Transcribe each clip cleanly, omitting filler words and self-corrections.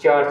4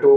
2،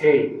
3،